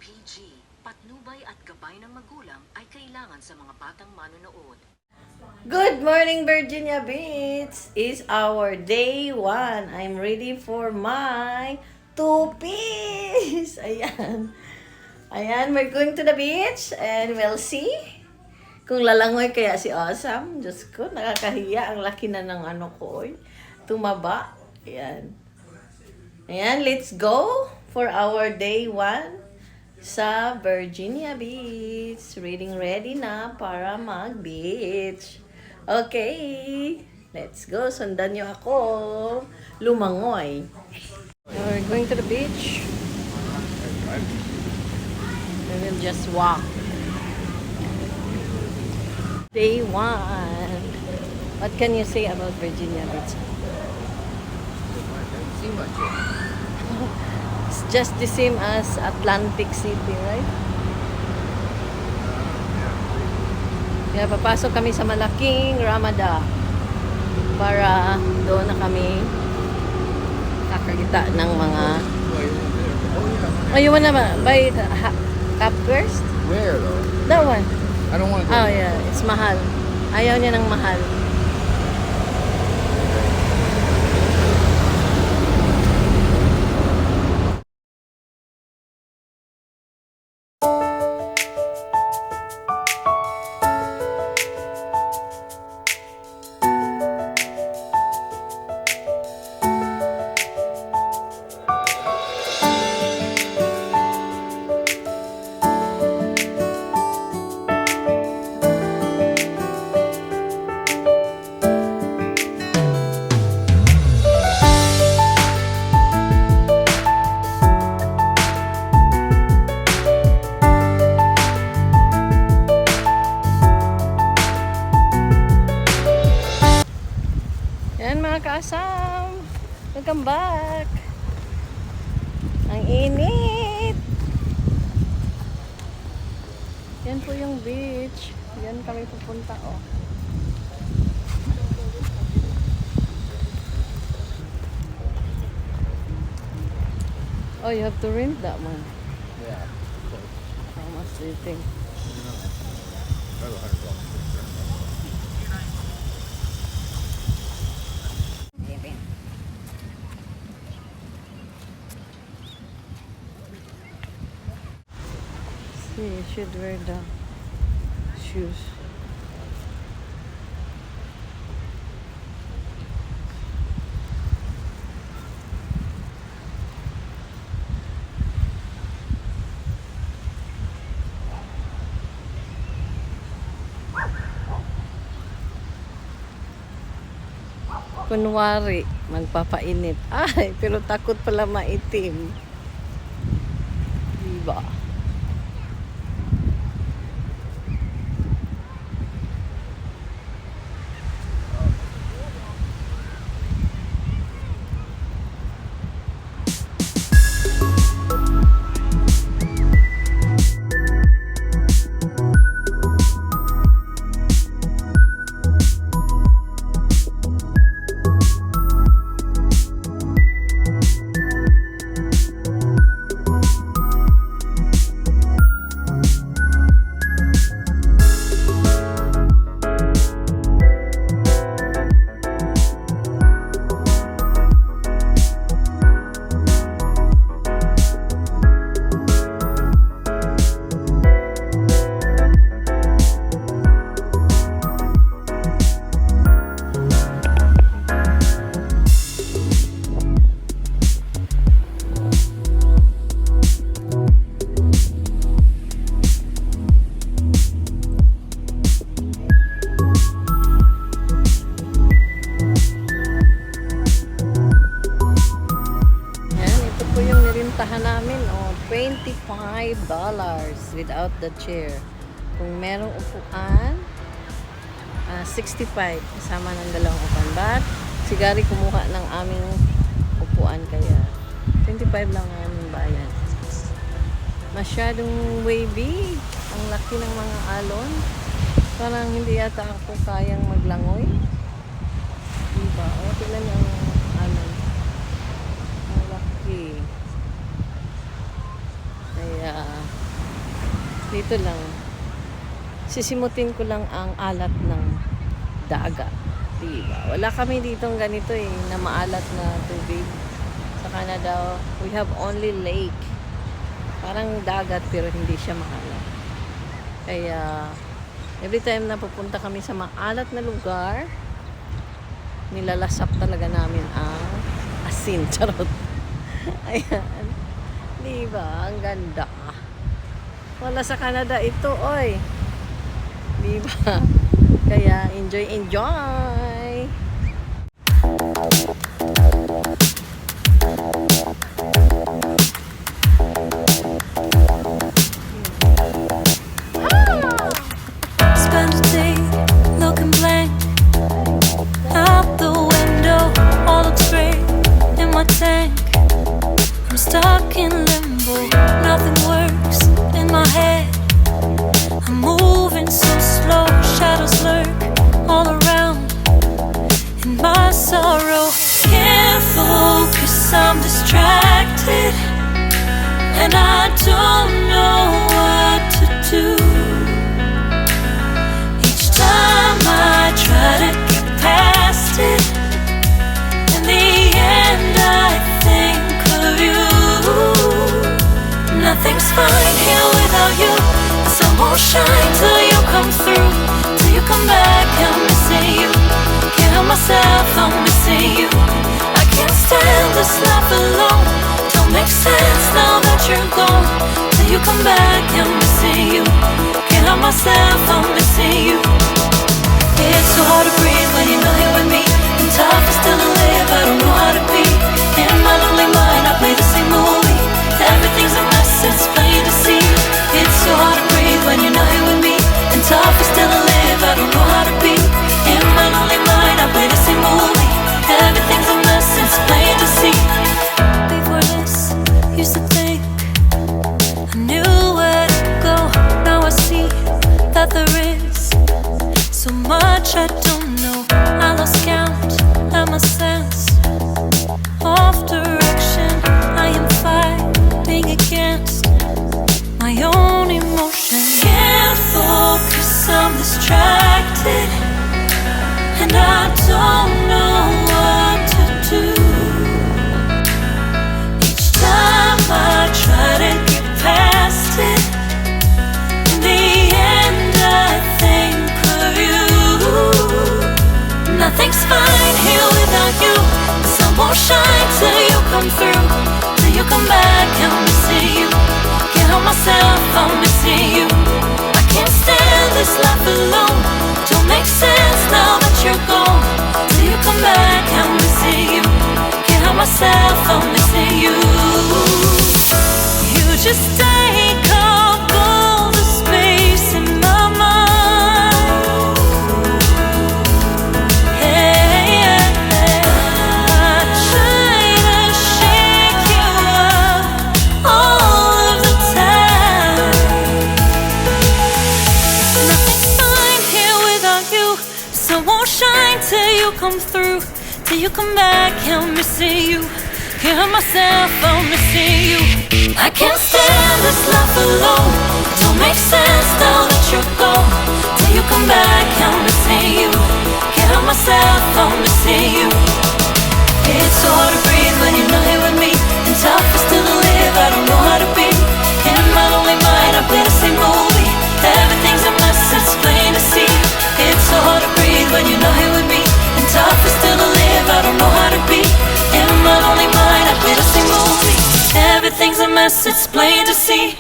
PG, patnubay at gabay ng magulang ay kailangan sa mga batang manonood. Good morning, Virginia Beach! It's our day 1. I'm ready for my 2 piece! Ayan. Ayan, we're going to the beach and we'll see kung lalangoy kaya si Awesome. Diyos ko, nakakahiya. Ang laki na ng ano ko. Oy. Tumaba. Ayan. Ayan, let's go for our day 1 sa Virginia Beach. Ready na para mag-beach. Okay, let's go. Sundan niyo ako. Lumangoy. Now we're going to the beach. We will just walk. Day 1. What can you say about Virginia Beach? It's just the same as Atlantic City, right? Kaya papasok kami sa malaking Ramada para doon na kami kakakita ng mga you wanna buy cup first? Where though? That one. I don't want to go. Oh yeah, it's mahal. Ayaw niya ng mahal. Yan mga kaasam, welcome back. Ang init. Yan po yung beach. Yan kami pupunta, oh. Oh, you have to rent that one. Yeah. How much do you think? Probably $100. See, you should wear the shoes. Kunwari, magpapainit. Ay, pero takot pala maitim. Diba? Pinuntahan namin, $25 without the chair. Kung merong upuan, 65 kasama ng dalawang upuan. But si Gary kumuha ng aming upuan kaya 25 lang ang aming bayan. Masyadong wavy. Ang laki ng mga alon. Parang hindi yata ako kayang maglangoy. Diba? O, tignan ang alon. Ang laki. Kaya Dito lang. Sisimutin ko lang ang alat ng dagat. Diba? Wala kami ditong ganito eh, na maalat na tubig. Sa Canada, we have only lake. Parang dagat pero hindi siya maalat. Kaya, every time na pupunta kami sa maalat na lugar, nilalasap talaga namin ang asin. Charot. Ayan. Diba? Ang ganda. Wala sa Canada ito, oy. Diba? Kaya, enjoy, enjoy! Spend a day looking blank out the window. All looks great in my tank. I'm stuck in limbo. Nothing works in my head. I'm moving so slow. Shadows lurk all around. In my sorrow, can't focus. I'm distracted, and I don't know what to do. Each time I try to get past it, in the end I think of you. Nothing's fine here without you. The sun won't shine till you come through. Till you come back, I'm missing you. Can't help myself, I'm missing you. I can't stand this life alone. Don't make sense now that you're gone. Till you come back, I'm missing you. Can't help myself, I'm missing you. It's so hard to breathe when you're not here with me. And tough is still to live, I don't know how to be. In my lonely mind, I play the same movie. Everything's a mess, it's plain to see. It's so hard to breathe when you're not here with me. And tough is still to live, I don't know how to be. In my lonely mind, I play the same movie. Everything's a mess, it's plain to see. Before this, used to think I knew where to go. Now I see that there is so much I don't know. I lost count at my sense of direction. I am fighting against my own emotion. Can't focus, I'm distracted, and I don't know what to do. Each time I try to get past it, in the end I think of you. Nothing's fine here without you. The sun won't shine till you come through. Till you come back, I'm missing you. Can't help myself, I'm missing you. I can't stand this life alone. Don't make sense now that you're gone. Till you come back, I'm missing you. Can't help myself, I'm missing you. You just take up all the space in my mind. Hey, I try to shake you up all of the time. Nothing's fine here without you. The sun won't shine till you come through. Till you come back, I'm missing you. Can't help myself, I'm missing you. I can't stand this life alone. Don't make sense now that you're gone. Till you come back, I'm missing you. Can't help myself, I'm missing you. It's so hard to breathe when you're not here with me. And tough is still to live, I don't know how to be. In my lonely mind, I play the same movie. Everything's a mess, it's plain to see. It's so hard to breathe when you're not here with me. And tough is still to live, I don't know how to be. In my lonely mind, I play the same movie. Everything's a mess, it's plain to see.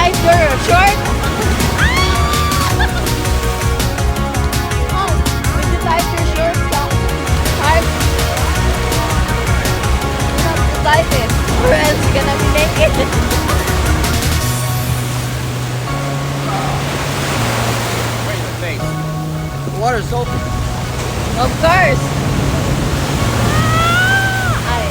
tied your short? Oh, did you tie your short? Hard? You have to tie it, or else you're gonna be naked. Right in the face. The water's open. Of course. Ay.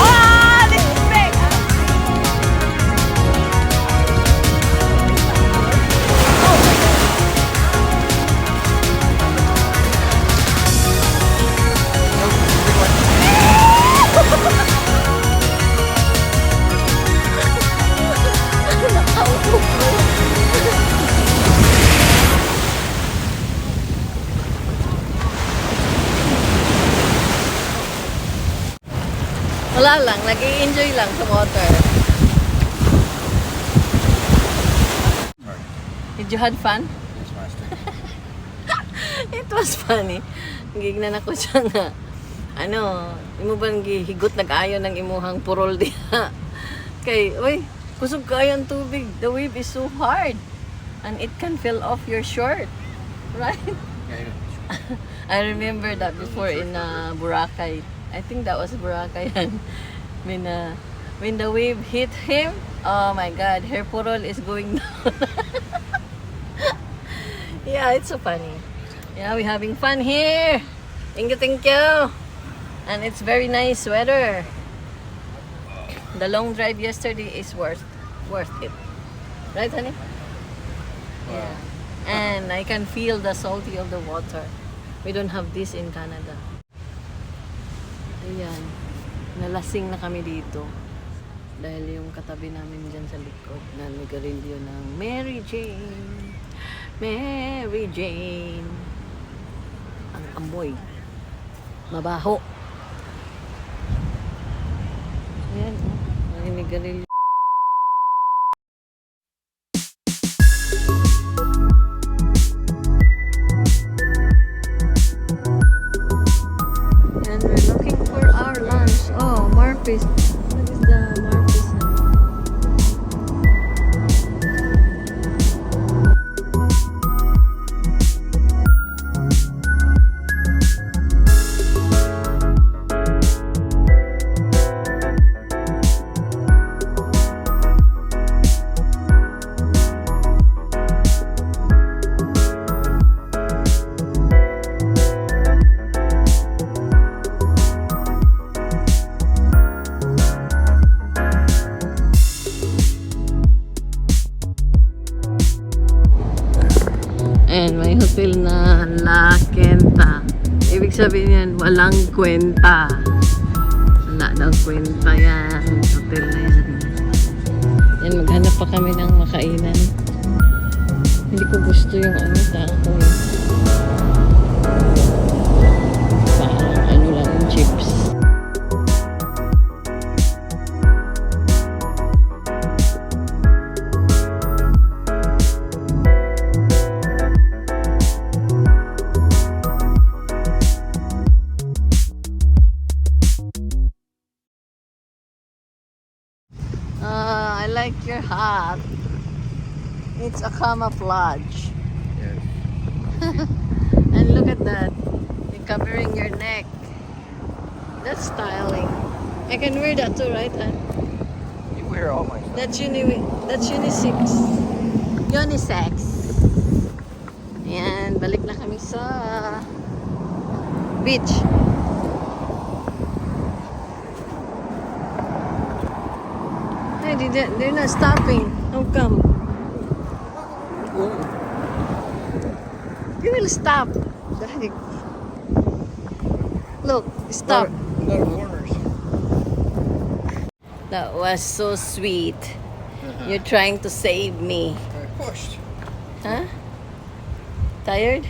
Ah, this is big. Oh my God. Wala lang, nag-i-enjoy lang sa water. Did you had fun? It's faster. It was funny. Gignan ako siya nga. Ano, imo ba higot nag-ayo ng imuhang purol diha? Kay, uy, kusog kayo ang tubig. The wave is so hard. And it can fill off your short. Right? Yeah, I remember that before in Boracay. I think that was Boracay. When the wave hit him, oh my God, her purol is going down. Yeah, it's so funny. Yeah, we're having fun here. Thank you, thank you. And it's very nice weather. The long drive yesterday is worth it. Right, honey? Yeah. And I can feel the salty of the water. We don't have this in Canada. Ayan. Nalasing na kami dito. Dahil yung katabi namin dyan sa likod na nigarilyo ng Mary Jane. Mary Jane. Ang amoy. Mabaho. Ayan. Ang nigarilyo. And we're looking for our lunch. Oh, Marpis. What is the Marpis? And may hotel na La Quenta. Ibig sabihin yan, walang kwenta. Wala daw kwenta yan. Hotel na yan. Yan, maghanap pa kami ng makainan. Hindi ko gusto yung tangkoy. Parang ano lang, chips. I like your hat. It's a camouflage. Yes. And look at that. You're covering your neck. That's styling. I can wear that too, right? Huh? You wear all my stuff. That's unisex. Unisex. Ayan, balik na kami sa beach. Hey, they're not stopping. How come? You will stop. The heck? Look, stop. A lot of foreigners. That was so sweet. You're trying to save me. I pushed. Huh? Tired?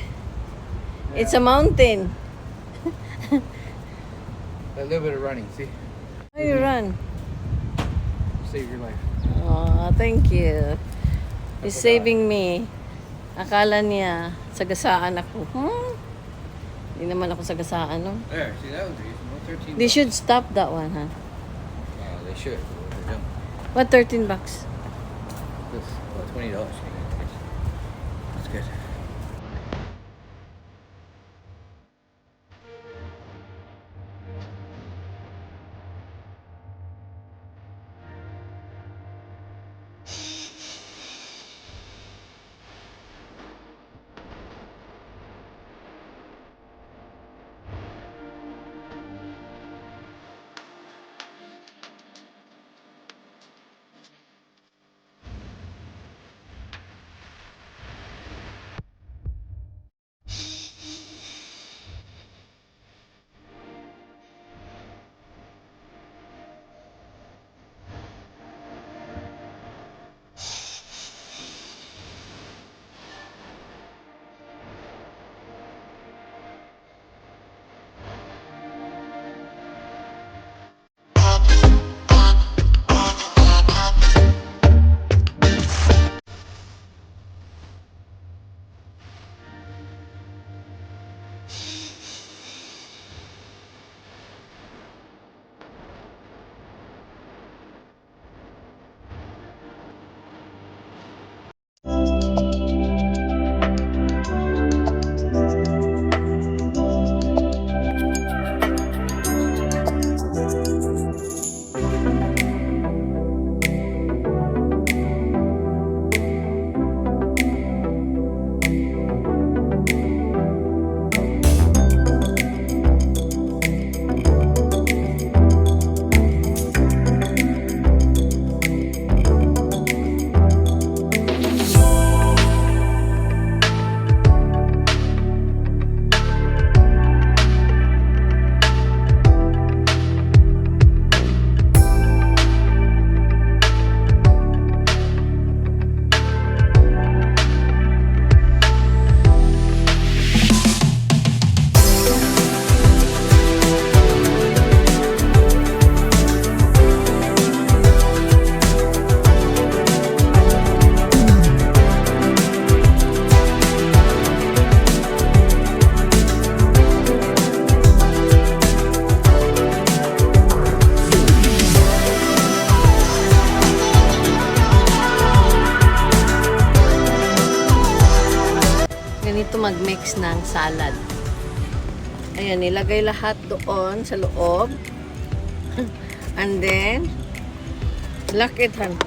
It's a mountain. A little bit of running, see? How you run? Save your life. Oh, thank you. You're saving me. Akala niya, sagasaan ako. Hindi naman ako sagasaan, no? There, see, that was reasonable. 13 They bucks. should stop that one, huh? They should. But they don't. What, 13 bucks? This, well, $20. That's good. Ganito mag-mix ng salad. Ayan, nilagay lahat doon sa loob. And then, lock it, han.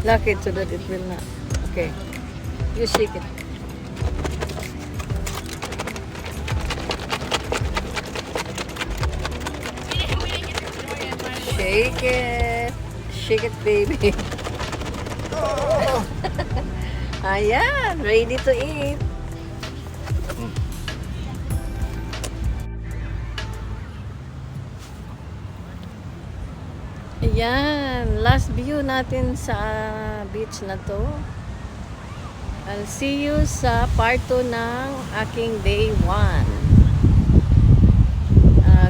Lock it so that it will not. Okay. You shake it. Shake it. Shake it, baby. Ayan, ready to eat. Ayan, last view natin sa beach na to. I'll see you sa part 2 ng aking day 1.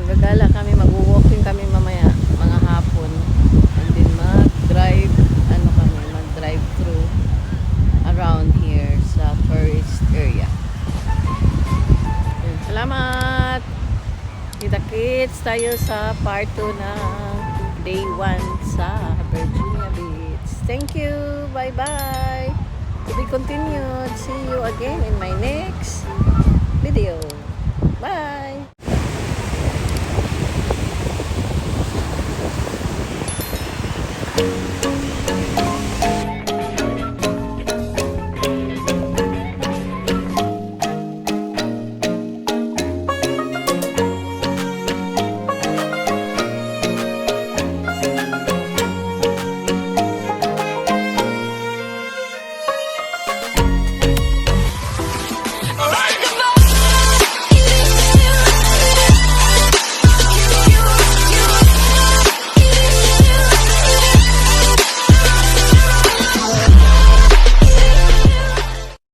Gagala kami, mag-walking kami mamaya, mga hapon. And then mag-drive, mag-drive through around here sa tourist area. Ayan, salamat! Kita-kits tayo sa part 2 ng day 1 sa Virginia Beach. Thank you! Bye-bye! To be continued. See you again in my next video. Bye!